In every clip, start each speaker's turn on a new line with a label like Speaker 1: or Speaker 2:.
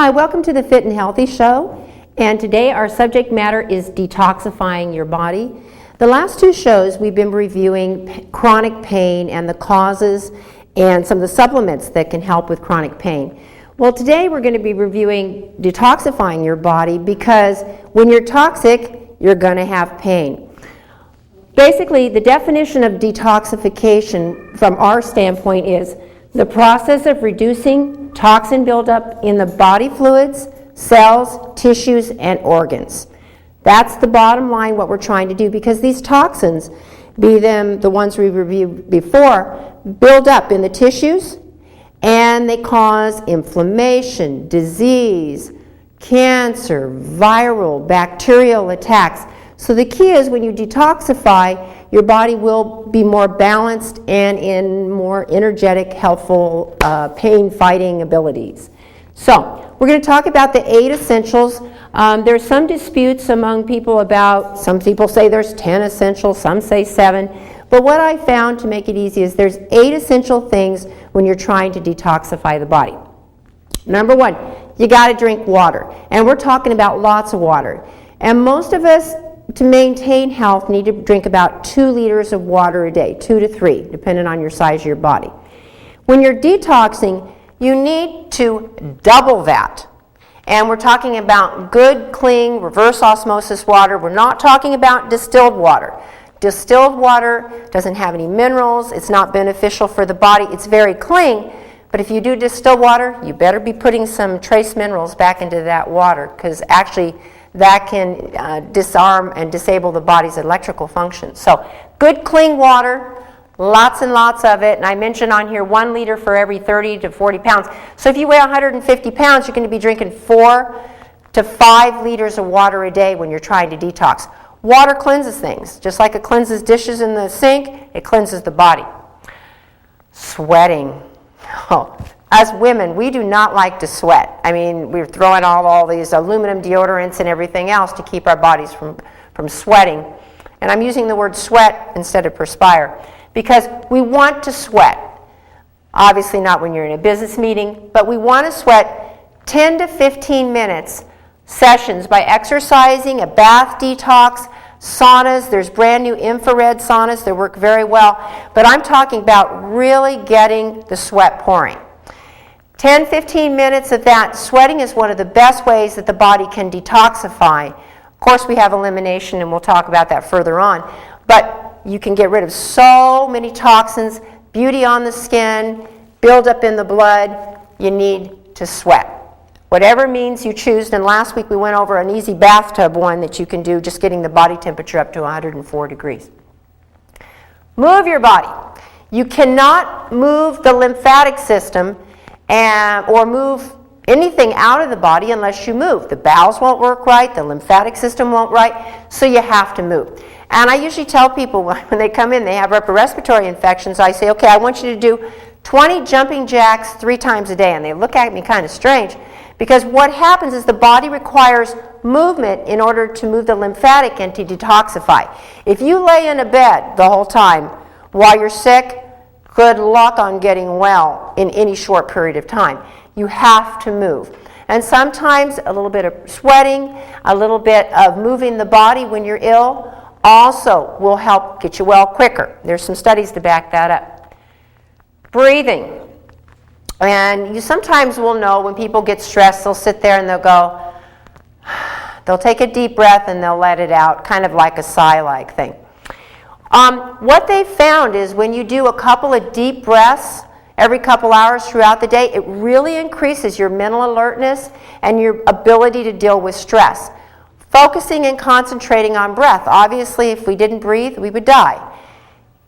Speaker 1: Hi, welcome to the Fit and Healthy Show, and today our subject matter is detoxifying your body. The last two shows we've been reviewing chronic pain and the causes and some of the supplements that can help with chronic pain. Well, today we're going to be reviewing detoxifying your body because when you're toxic, you're going to have pain. Basically, the definition of detoxification from our standpoint is the process of reducing toxin buildup in the body fluids, cells, tissues, and organs. That's the bottom line, what we're trying to do, because these toxins, be them the ones we reviewed before, build up in the tissues and they cause inflammation, disease, cancer, viral, bacterial attacks. So the key is when you detoxify, your body will be more balanced and in more energetic, helpful, pain-fighting abilities. So we're going to talk about the 8 essentials. There's some disputes among people about, some people say there's 10 essentials, some say 7. But what I found to make it easy is there's 8 essential things when you're trying to detoxify the body. Number 1, you got to drink water. And we're talking about lots of water. And most of us, to maintain health, need to drink about 2 liters of water a day, 2 to 3, depending on your size of your body. When you're detoxing, you need to double that. And we're talking about good, clean, reverse osmosis water. We're not talking about distilled water. Distilled water doesn't have any minerals. It's not beneficial for the body. It's very clean. But if you do distill water, you better be putting some trace minerals back into that water, because actually that can disarm and disable the body's electrical function. So good clean water, lots and lots of it. And I mentioned on here 1 liter for every 30 to 40 pounds. So if you weigh 150 pounds, you're going to be drinking 4 to 5 liters of water a day when you're trying to detox. Water cleanses things. Just like it cleanses dishes in the sink, it cleanses the body. Sweating. Oh, us women, we do not like to sweat. I mean, we're throwing all these aluminum deodorants and everything else to keep our bodies from sweating. And I'm using the word sweat instead of perspire because we want to sweat. Obviously not when you're in a business meeting, but we want to sweat 10 to 15 minutes sessions by exercising, a bath detox, saunas. There's brand new infrared saunas that work very well. But I'm talking about really getting the sweat pouring. 10, 15 minutes of that. Sweating is one of the best ways that the body can detoxify. Of course, we have elimination, and we'll talk about that further on. But you can get rid of so many toxins, beauty on the skin, build up in the blood. You need to sweat. Whatever means you choose. And last week we went over an easy bathtub one that you can do, just getting the body temperature up to 104 degrees. Move your body. You cannot move the lymphatic system or move anything out of the body unless you move. The bowels won't work right, the lymphatic system won't right, so you have to move. And I usually tell people when they come in, they have upper respiratory infections, I say, okay, I want you to do 20 jumping jacks 3 times a day. And they look at me kind of strange, because what happens is the body requires movement in order to move the lymphatic and to detoxify. If you lay in a bed the whole time while you're sick, good luck on getting well in any short period of time. You have to move. And sometimes a little bit of sweating, a little bit of moving the body when you're ill also will help get you well quicker. There's some studies to back that up. Breathing. And you sometimes will know when people get stressed, they'll sit there and they'll take a deep breath and they'll let it out, kind of like a sigh-like thing. What they found is when you do a couple of deep breaths every couple hours throughout the day, it really increases your mental alertness and your ability to deal with stress. Focusing and concentrating on breath. Obviously, if we didn't breathe, we would die.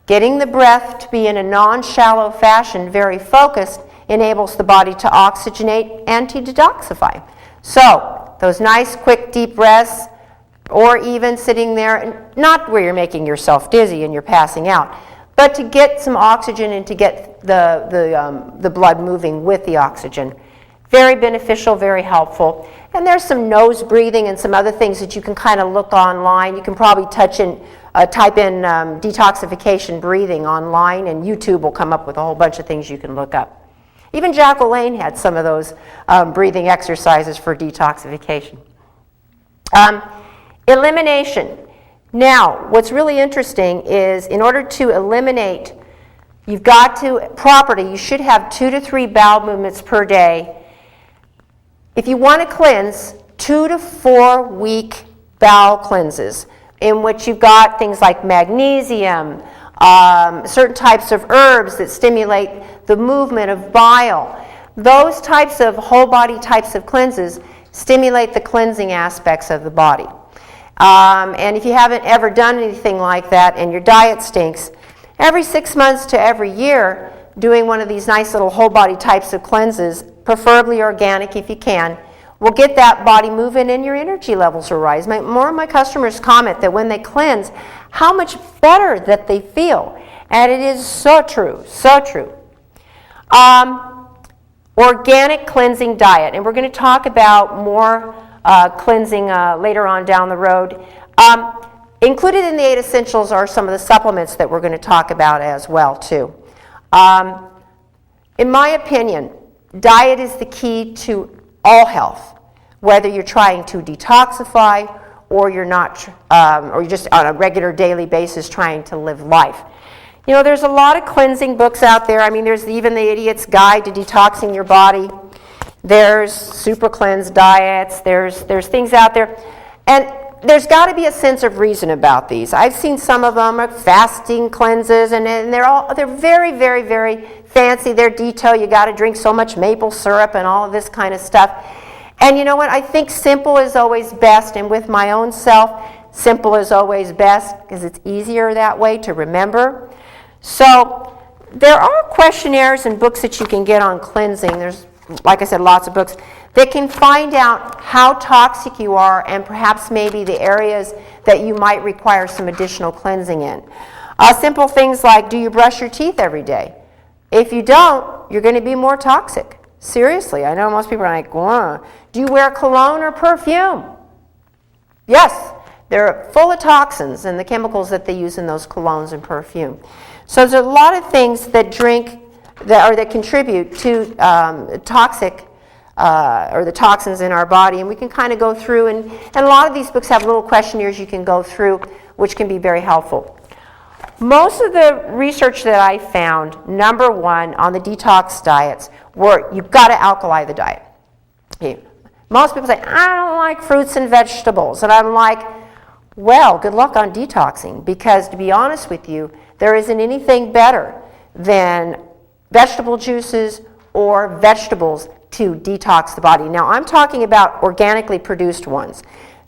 Speaker 1: Getting the breath to be in a non-shallow fashion, very focused, enables the body to oxygenate and to detoxify. So, those nice, quick, deep breaths, or even sitting there, not where you're making yourself dizzy and you're passing out, but to get some oxygen and to get the blood moving with the oxygen. Very beneficial, very helpful. And there's some nose breathing and some other things that you can kind of look online. You can probably type in detoxification breathing online, and YouTube will come up with a whole bunch of things you can look up. Even Jack LaLanne had some of those breathing exercises for detoxification. Elimination. Now, what's really interesting is in order to eliminate, you've got to, you should have 2 to 3 bowel movements per day. If you want to cleanse, 2 to 4 week bowel cleanses in which you've got things like magnesium, certain types of herbs that stimulate the movement of bile. Those types of whole body types of cleanses stimulate the cleansing aspects of the body. And if you haven't ever done anything like that and your diet stinks, every 6 months to every year, doing one of these nice little whole body types of cleanses, preferably organic if you can, will get that body moving and your energy levels will rise. More of my customers comment that when they cleanse, how much better that they feel. And it is so true, so true. Organic cleansing diet, and we're going to talk about more cleansing later on down the road. Included in the 8 essentials are some of the supplements that we're going to talk about as well too. In my opinion, diet is the key to all health, whether you're trying to detoxify or you're not, or you're just on a regular daily basis trying to live life. You know, there's a lot of cleansing books out there. I mean, there's even the Idiot's Guide to Detoxing Your Body. There's super cleanse diets. There's things out there. And there's got to be a sense of reason about these. I've seen some of them are fasting cleanses, and they're very, very, very fancy. They're detailed. You got to drink so much maple syrup and all of this kind of stuff. And you know what? I think simple is always best. And with my own self, simple is always best because it's easier that way to remember. So there are questionnaires and books that you can get on cleansing. There's, like I said, lots of books that can find out how toxic you are and perhaps maybe the areas that you might require some additional cleansing in. Simple things like, do you brush your teeth every day? If you don't, you're going to be more toxic. Seriously, I know most people are like, whoa. Do you wear cologne or perfume? Yes, they're full of toxins and the chemicals that they use in those colognes and perfume. So there's a lot of things that that contribute to toxic or the toxins in our body, and we can kind of go through, and a lot of these books have little questionnaires you can go through, which can be very helpful. Most of the research that I found, number one, on the detox diets, were you've got to alkali the diet. Okay. Most people say, I don't like fruits and vegetables, and I'm like, well, good luck on detoxing, because to be honest with you, there isn't anything better than vegetable juices or vegetables to detox the body. Now, I'm talking about organically produced ones,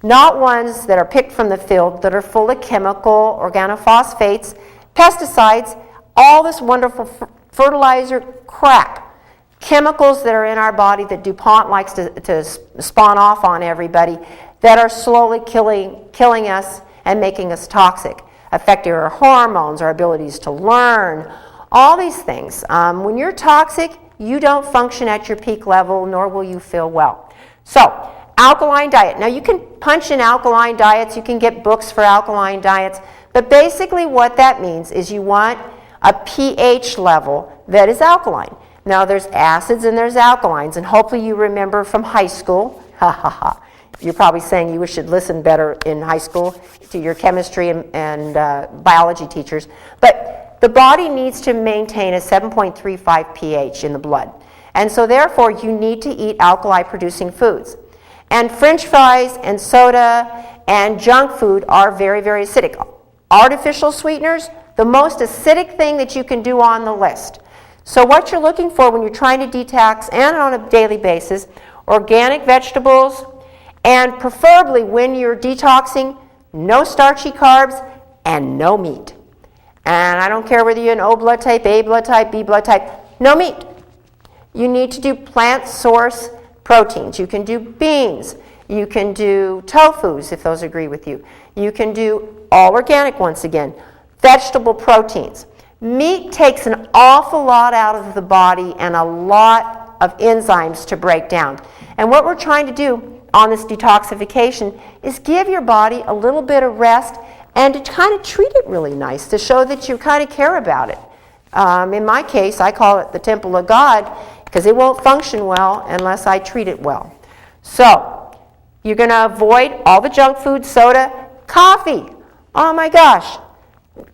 Speaker 1: not ones that are picked from the field that are full of chemical, organophosphates, pesticides, all this wonderful fertilizer crap, chemicals that are in our body that DuPont likes to spawn off on everybody that are slowly killing us and making us toxic, affecting our hormones, our abilities to learn, all these things. When you're toxic, you don't function at your peak level, nor will you feel well. So, alkaline diet. Now, you can punch in alkaline diets. You can get books for alkaline diets. But basically what that means is you want a pH level that is alkaline. Now, there's acids and there's alkalines. And hopefully you remember from high school. Ha, ha, ha. You're probably saying you should listen better in high school to your chemistry and biology teachers. But the body needs to maintain a 7.35 pH in the blood. And so therefore you need to eat alkali-producing foods. And French fries and soda and junk food are very, very acidic. Artificial sweeteners, the most acidic thing that you can do on the list. So what you're looking for when you're trying to detox and on a daily basis, organic vegetables, and preferably when you're detoxing, no starchy carbs and no meat. And I don't care whether you're an O blood type, A blood type, B blood type, no meat. You need to do plant source proteins. You can do beans. You can do tofus if those agree with you. You can do all organic once again. Vegetable proteins. Meat takes an awful lot out of the body and a lot of enzymes to break down. And what we're trying to do on this detoxification is give your body a little bit of rest and to kind of treat it really nice, to show that you kind of care about it. In my case, I call it the temple of God. because it won't function well unless I treat it well. So you're going to avoid all the junk food, soda, coffee. Oh my gosh,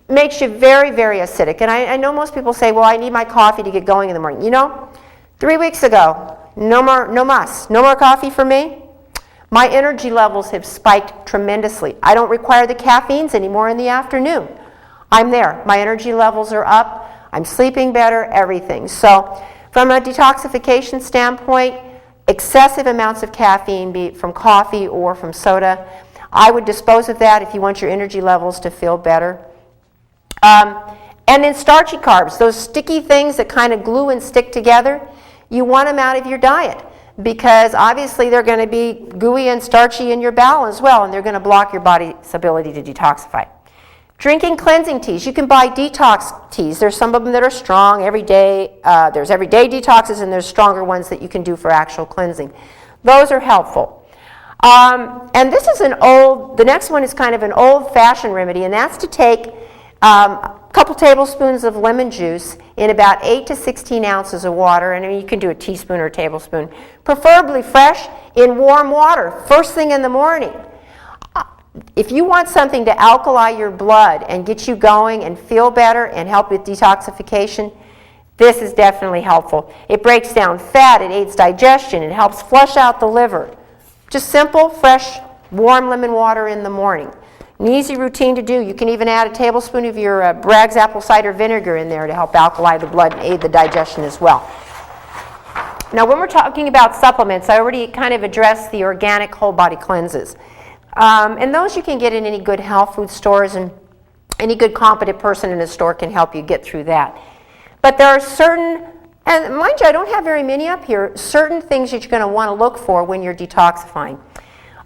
Speaker 1: makes you very, very acidic. And I know most people say, well, I need my coffee to get going in the morning. You know, 3 weeks ago, no more coffee for me. My energy levels have spiked tremendously. I don't require the caffeines anymore in the afternoon. I'm there. My energy levels are up. I'm sleeping better, everything. So from a detoxification standpoint, excessive amounts of caffeine, be it from coffee or from soda, I would dispose of that if you want your energy levels to feel better. And then starchy carbs, those sticky things that kind of glue and stick together, you want them out of your diet, because obviously they're going to be gooey and starchy in your bowel as well, and they're going to block your body's ability to detoxify. Drinking cleansing teas. You can buy detox teas. There's some of them that are strong every day. There's everyday detoxes, and there's stronger ones that you can do for actual cleansing. Those are helpful. And this is the next one is kind of an old-fashioned remedy, and that's to take a couple tablespoons of lemon juice in about 8 to 16 ounces of water, and I mean, you can do a teaspoon or a tablespoon, preferably fresh, in warm water, first thing in the morning. If you want something to alkali your blood and get you going and feel better and help with detoxification, this is definitely helpful. It breaks down fat, it aids digestion, it helps flush out the liver. Just simple, fresh, warm lemon water in the morning. An easy routine to do. You can even add a tablespoon of your Bragg's apple cider vinegar in there to help alkali the blood and aid the digestion as well. Now, when we're talking about supplements, I already kind of addressed the organic whole body cleanses. And those you can get in any good health food stores, and any good competent person in a store can help you get through that. But there are certain, and mind you, I don't have very many up here, certain things that you're going to want to look for when you're detoxifying.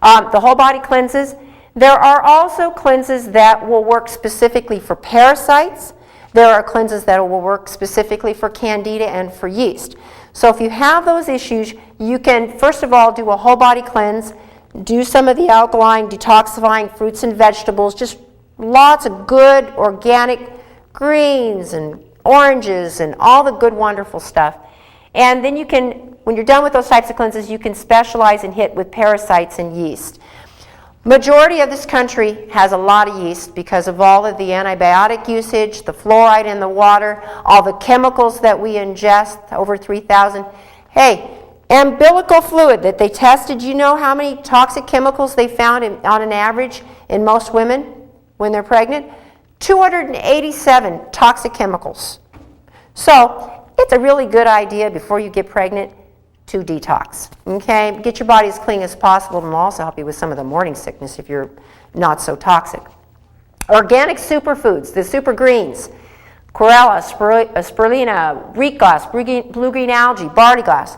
Speaker 1: The whole body cleanses. There are also cleanses that will work specifically for parasites. There are cleanses that will work specifically for candida and for yeast. So if you have those issues, you can first of all do a whole body cleanse, do some of the alkaline detoxifying fruits and vegetables, just lots of good organic greens and oranges and all the good wonderful stuff. And then you can, when you're done with those types of cleanses, you can specialize and hit with parasites and yeast. Majority of this country has a lot of yeast because of all of the antibiotic usage, the fluoride in the water, all the chemicals that we ingest, over 3,000. Hey, umbilical fluid that they tested, you know how many toxic chemicals they found on an average in most women when they're pregnant? 287 toxic chemicals. So it's a really good idea before you get pregnant to detox. Okay, get your body as clean as possible, and will also help you with some of the morning sickness if you're not so toxic. Organic superfoods, the super greens, chlorella, spirulina, wheat grass, blue-green algae, barley grass.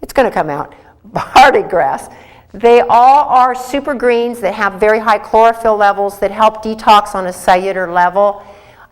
Speaker 1: It's going to come out. Barley grass. They all are super greens that have very high chlorophyll levels that help detox on a cellular level.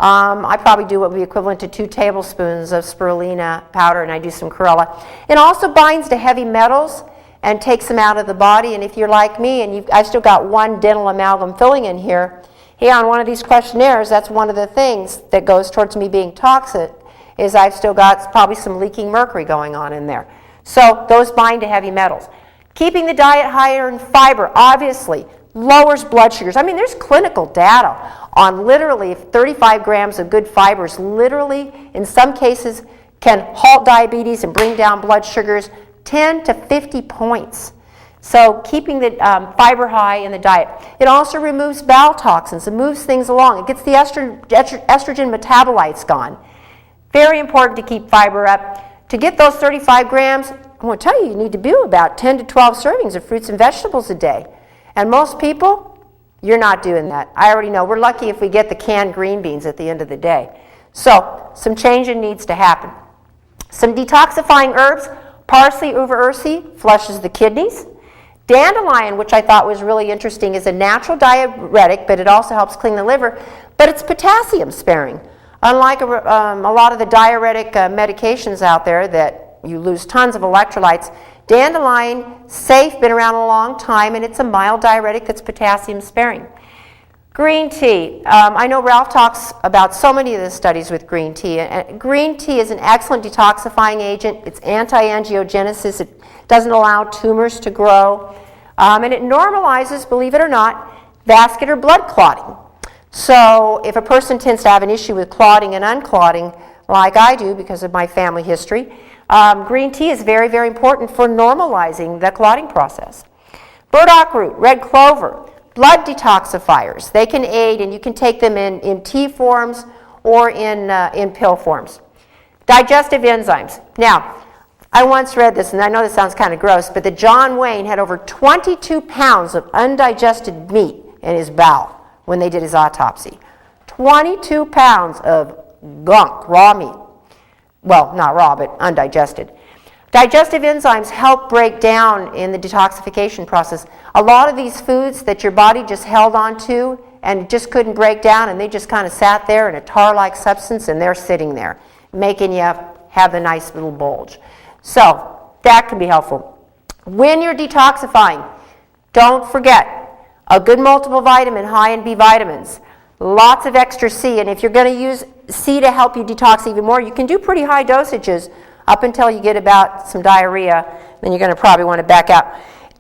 Speaker 1: I probably do what would be equivalent to 2 tablespoons of spirulina powder, and I do some chlorella. It also binds to heavy metals and takes them out of the body. And if you're like me, and I've still got 1 dental amalgam filling in here, on one of these questionnaires, that's one of the things that goes towards me being toxic, is I've still got probably some leaking mercury going on in there. So those bind to heavy metals. Keeping the diet higher in fiber, obviously, lowers blood sugars. I mean, there's clinical data on literally 35 grams of good fibers, literally, in some cases, can halt diabetes and bring down blood sugars 10 to 50 points. So keeping the fiber high in the diet. It also removes bowel toxins. It moves things along. It gets the estrogen metabolites gone. Very important to keep fiber up. To get those 35 grams, I want to tell you, you need to do about 10 to 12 servings of fruits and vegetables a day. And most people, you're not doing that. I already know. We're lucky if we get the canned green beans at the end of the day. So some changing needs to happen. Some detoxifying herbs. Parsley uva ursi flushes the kidneys. Dandelion, which I thought was really interesting, is a natural diuretic, but it also helps clean the liver. But it's potassium sparing. Unlike a lot of the diuretic medications out there that you lose tons of electrolytes, dandelion, safe, been around a long time, and it's a mild diuretic that's potassium sparing. Green tea. I know Ralph talks about so many of the studies with green tea. And green tea is an excellent detoxifying agent. It's anti-angiogenesis. It doesn't allow tumors to grow. And it normalizes, believe it or not, vascular blood clotting. So if a person tends to have an issue with clotting and unclotting, like I do because of my family history, green tea is very, very important for normalizing the clotting process. Burdock root, red clover, blood detoxifiers. They can aid, and you can take them in tea forms or in pill forms. Digestive enzymes. Now, I once read this, and I know this sounds kind of gross, but that John Wayne had over 22 pounds of undigested meat in his bowel when they did his autopsy. 22 pounds of gunk, raw meat. Well, not raw, but undigested. Digestive enzymes help break down in the detoxification process. A lot of these foods that your body just held on to and just couldn't break down, and they just kind of sat there in a tar-like substance, and they're sitting there, making you have the nice little bulge. So that can be helpful. When you're detoxifying, don't forget a good multiple vitamin high in B vitamins, lots of extra C, and if you're going to use C to help you detox even more, you can do pretty high dosages up until you get about some diarrhea, then you're going to probably want to back out.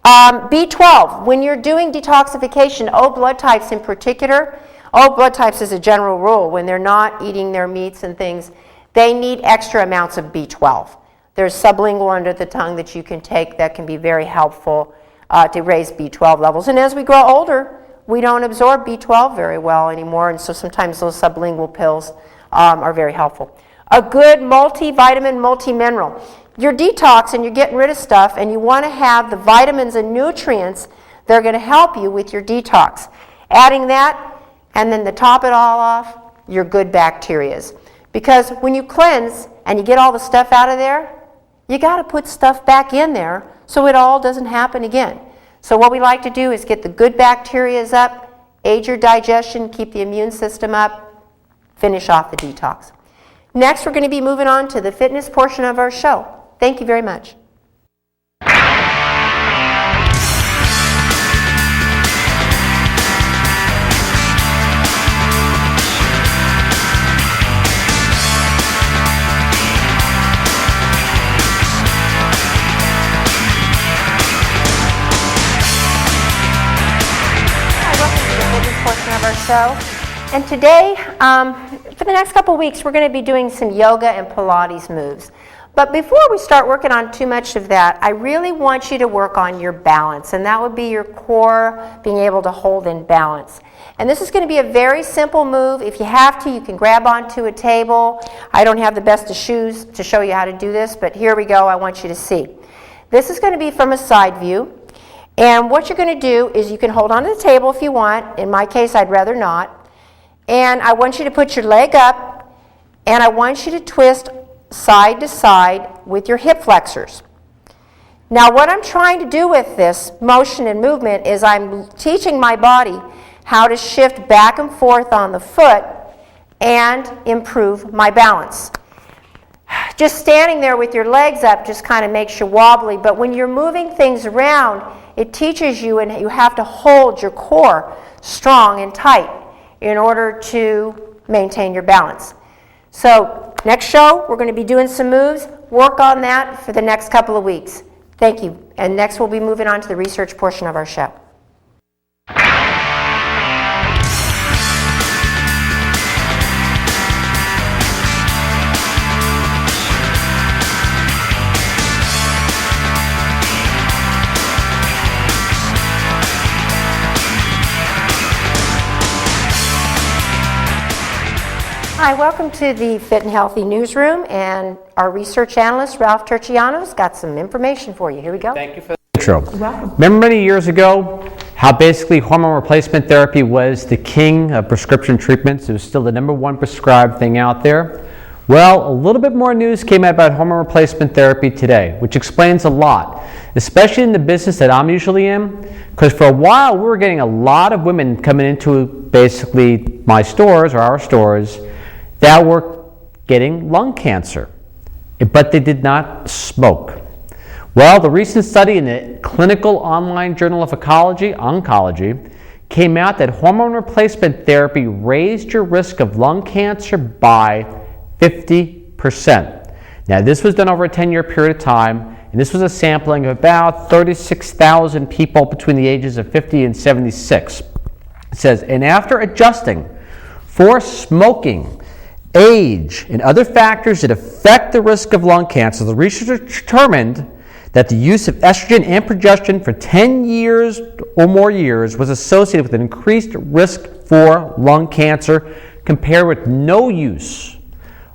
Speaker 1: B12, when you're doing detoxification, O blood types in particular, O blood types as a general rule, when they're not eating their meats and things, they need extra amounts of B12. There's sublingual under the tongue that you can take that can be very helpful to raise B12 levels. And as we grow older, we don't absorb B12 very well anymore, and so sometimes those sublingual pills are very helpful. A good multivitamin, multimineral. You're detox and you're getting rid of stuff, and you want to have the vitamins and nutrients that are going to help you with your detox. Adding that, and then to top it all off, your good bacterias. Because when you cleanse and you get all the stuff out of there, you got to put stuff back in there so it all doesn't happen again. So what we like to do is get the good bacterias up, aid your digestion, keep the immune system up, finish off the detox. Next, we're going to be moving on to the fitness portion of our show. Thank you very much. Of our show. And today, for the next couple weeks, we're going to be doing some yoga and Pilates moves. But before we start working on too much of that, I really want you to work on your balance, and that would be your core, being able to hold in balance. And this is going to be a very simple move. If you have to, you can grab onto a table. I don't have the best of shoes to show you how to do this, but here we go. I want you to see. This is going to be from a side view. And what you're going to do is you can hold onto the table if you want. In my case, I'd rather not. And I want you to put your leg up, and I want you to twist side to side with your hip flexors. Now, what I'm trying to do with this motion and movement is I'm teaching my body how to shift back and forth on the foot and improve my balance. Just standing there with your legs up just kind of makes you wobbly, but when you're moving things around, it teaches you, and you have to hold your core strong and tight in order to maintain your balance. So next show, we're going to be doing some moves. Work on that for the next couple of weeks. Thank you. And next we'll be moving on to the research portion of our show. Hi, welcome to the Fit and Healthy Newsroom, and our research analyst, Ralph Turchiano's got some information for you. Here we go.
Speaker 2: Thank you for the intro. Remember many years ago how basically hormone replacement therapy was the king of prescription treatments? It was still the #1 prescribed thing out there. Well, a little bit more news came out about hormone replacement therapy today, which explains a lot, especially in the business that I'm usually in, because for a while we were getting a lot of women coming into basically my stores or our stores that were getting lung cancer, but they did not smoke. Well, the recent study in the Clinical Online Journal of Oncology came out that hormone replacement therapy raised your risk of lung cancer by 50%. Now, this was done over a 10-year period of time, and this was a sampling of about 36,000 people between the ages of 50 and 76. It says, and after adjusting for smoking, age, and other factors that affect the risk of lung cancer, the researchers determined that the use of estrogen and progesterone for 10 years or more years was associated with an increased risk for lung cancer compared with no use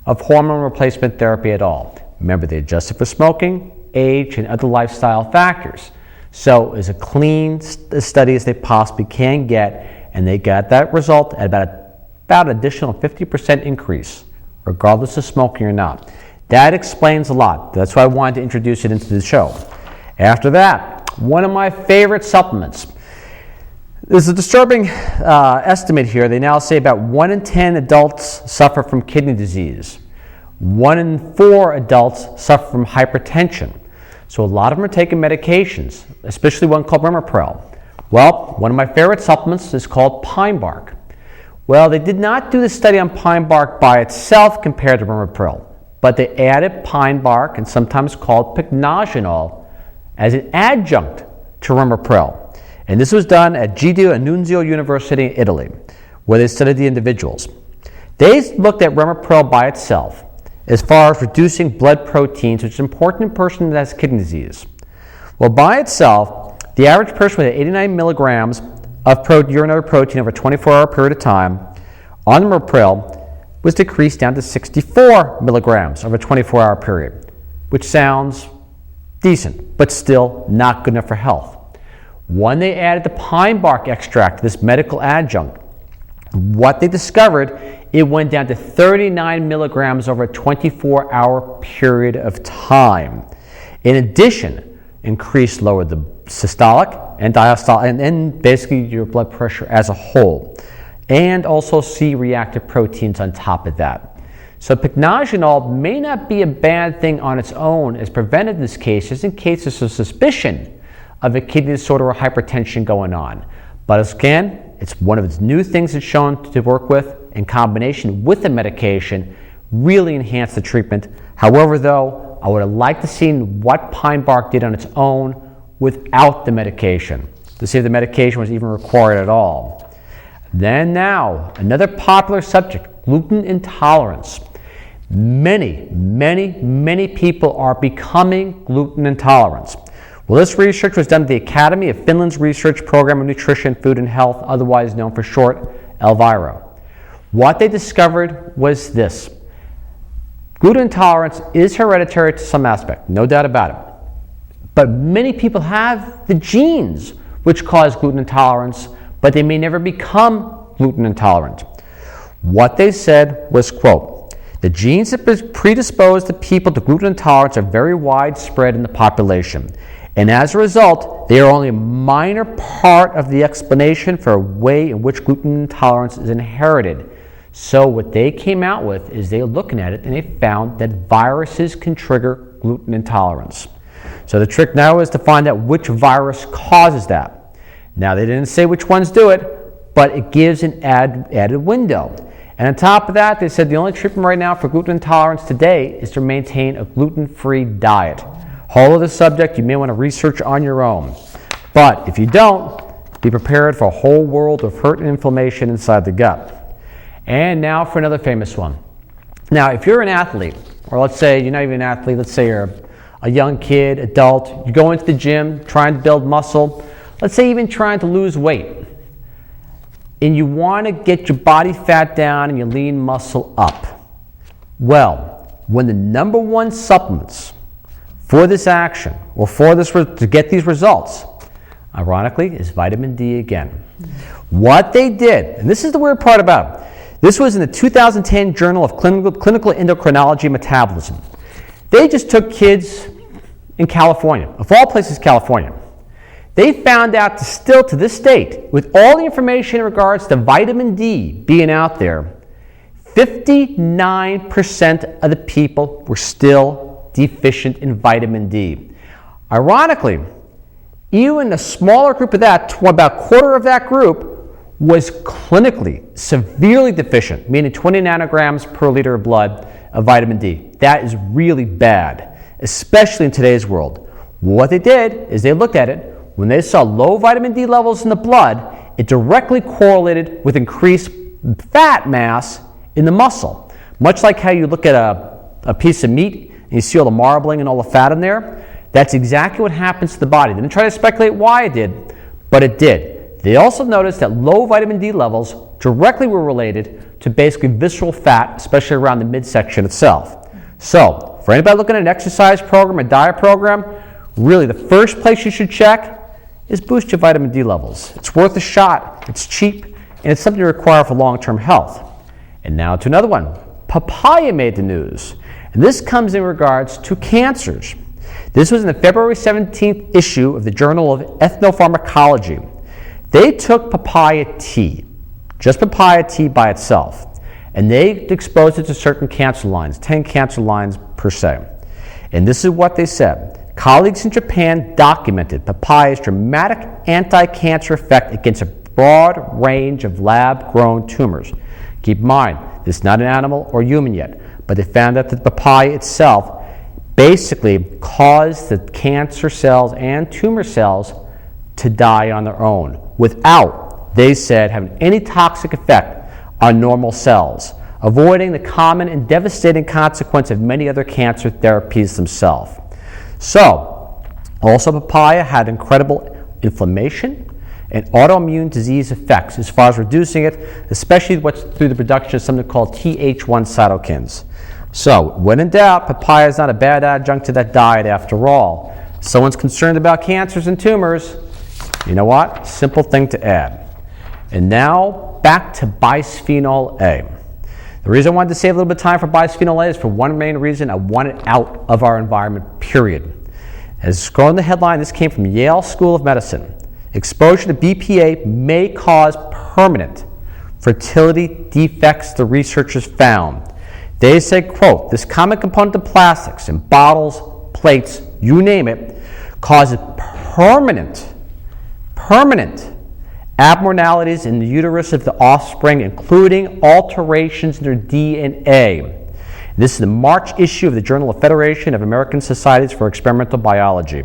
Speaker 2: of hormone replacement therapy at all. Remember, they adjusted for smoking, age, and other lifestyle factors. So it's a clean study as they possibly can get, and they got that result at about an additional 50% increase, regardless of smoking or not. That explains a lot. That's why I wanted to introduce it into the show. After that, one of my favorite supplements. There's a disturbing estimate here. They now say about 1 in 10 adults suffer from kidney disease. 1 in 4 adults suffer from hypertension. So a lot of them are taking medications, especially one called Rimipril. Well, one of my favorite supplements is called pine bark. Well, they did not do the study on pine bark by itself compared to Rimipril, but they added pine bark, and sometimes called pycnogenol, as an adjunct to Rimipril. And this was done at Guido Annunzio University in Italy, where they studied the individuals. They looked at Rimipril by itself as far as reducing blood proteins, which is important in a person that has kidney disease. Well, by itself, the average person with 89 milligrams of urinary protein over a 24-hour period of time on Rimipril was decreased down to 64 milligrams over a 24-hour period, which sounds decent, but still not good enough for health. When they added the pine bark extract, this medical adjunct, what they discovered, it went down to 39 milligrams over a 24-hour period of time. In addition, lowered the systolic and diastolic, and basically your blood pressure as a whole, and also C-reactive proteins on top of that. So pycnogenol may not be a bad thing on its own as preventive in this case, just in case there's a suspicion of a kidney disorder or hypertension going on. But again, it's one of its new things it's shown to work with in combination with the medication, really enhance the treatment. However, though, I would have liked to see what pine bark did on its own without the medication, to see if the medication was even required at all. Then now, another popular subject, gluten intolerance. Many people are becoming gluten intolerant. Well, this research was done at the Academy of Finland's Research Program of Nutrition, Food and Health, otherwise known for short, Elvira. What they discovered was this. Gluten intolerance is hereditary to some aspect, no doubt about it. But many people have the genes which cause gluten intolerance, but they may never become gluten intolerant. What they said was, quote, the genes that predispose the people to gluten intolerance are very widespread in the population. And as a result, they are only a minor part of the explanation for a way in which gluten intolerance is inherited. So what they came out with is they were looking at it and they found that viruses can trigger gluten intolerance. So the trick now is to find out which virus causes that. Now they didn't say which ones do it, but it gives an added window. And on top of that, they said the only treatment right now for gluten intolerance today is to maintain a gluten-free diet. Whole other subject you may want to research on your own. But if you don't, be prepared for a whole world of hurt and inflammation inside the gut. And now for another famous one. Now, if you're an athlete, or let's say you're not even an athlete, let's say you're a young kid, adult, you go into the gym trying to build muscle, let's say even trying to lose weight, and you want to get your body fat down and your lean muscle up. Well, when the number one supplements for this action, or for this to get these results, ironically, is vitamin D again. What they did, and this is the weird part about it, this was in the 2010 Journal of Clinical Endocrinology and Metabolism. They just took kids in California, of all places California. They found out still to this date, with all the information in regards to vitamin D being out there, 59% of the people were still deficient in vitamin D. Ironically, even a smaller group of that, about a quarter of that group, was clinically severely deficient, meaning 20 nanograms per liter of blood of vitamin D. That is really bad, especially in today's world. What they did is they looked at it. When they saw low vitamin D levels in the blood, it directly correlated with increased fat mass in the muscle. Much like how you look at a piece of meat and you see all the marbling and all the fat in there, that's exactly what happens to the body. They didn't try to speculate why it did, but it did. They also noticed that low vitamin D levels directly were related to basically visceral fat, especially around the midsection itself. So, for anybody looking at an exercise program, a diet program, really the first place you should check is boost your vitamin D levels. It's worth a shot, it's cheap, and it's something you require for long-term health. And now to another one. Papaya made the news, and this comes in regards to cancers. This was in the February 17th issue of the Journal of Ethnopharmacology. They took papaya tea, just papaya tea by itself, and they exposed it to certain cancer lines, 10 cancer lines per se. And this is what they said. Colleagues in Japan documented papaya's dramatic anti-cancer effect against a broad range of lab-grown tumors. Keep in mind, this is not an animal or human yet, but they found out that the papaya itself basically caused the cancer cells and tumor cells to die on their own without, they said, having any toxic effect on normal cells, avoiding the common and devastating consequence of many other cancer therapies themselves. So, also papaya had incredible inflammation and autoimmune disease effects as far as reducing it, especially through the production of something called Th1 cytokines. So, when in doubt, papaya is not a bad adjunct to that diet after all. If someone's concerned about cancers and tumors, you know what? Simple thing to add. And now, back to bisphenol A. The reason I wanted to save a little bit of time for bisphenol A is for one main reason: I want it out of our environment, period. As scrolling the headline, this came from Yale School of Medicine. Exposure to BPA may cause permanent fertility defects, the researchers found. They said, quote, this common component of plastics in bottles, plates, you name it, causes permanent abnormalities in the uterus of the offspring, including alterations in their DNA. This is the March issue of the Journal of Federation of American Societies for Experimental Biology.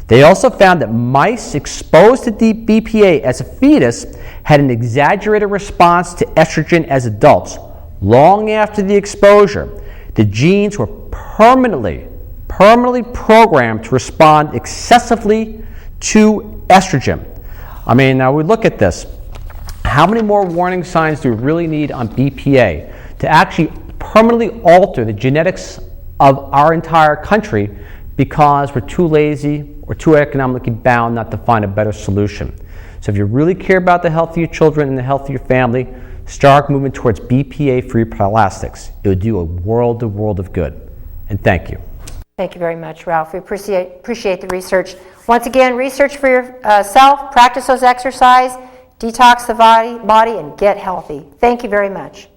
Speaker 2: They also found that mice exposed to BPA as a fetus had an exaggerated response to estrogen as adults. Long after the exposure, the genes were permanently programmed to respond excessively to estrogen. I mean, now we look at this. How many more warning signs do we really need on BPA to actually permanently alter the genetics of our entire country because we're too lazy or too economically bound not to find a better solution? So if you really care about the health of your children and the health of your family, start moving towards BPA-free plastics. It would do a world of good. And thank you.
Speaker 1: Thank you very much, Ralph. We appreciate the research. Once again, research for yourself, practice those exercise, detox the body, and get healthy. Thank you very much.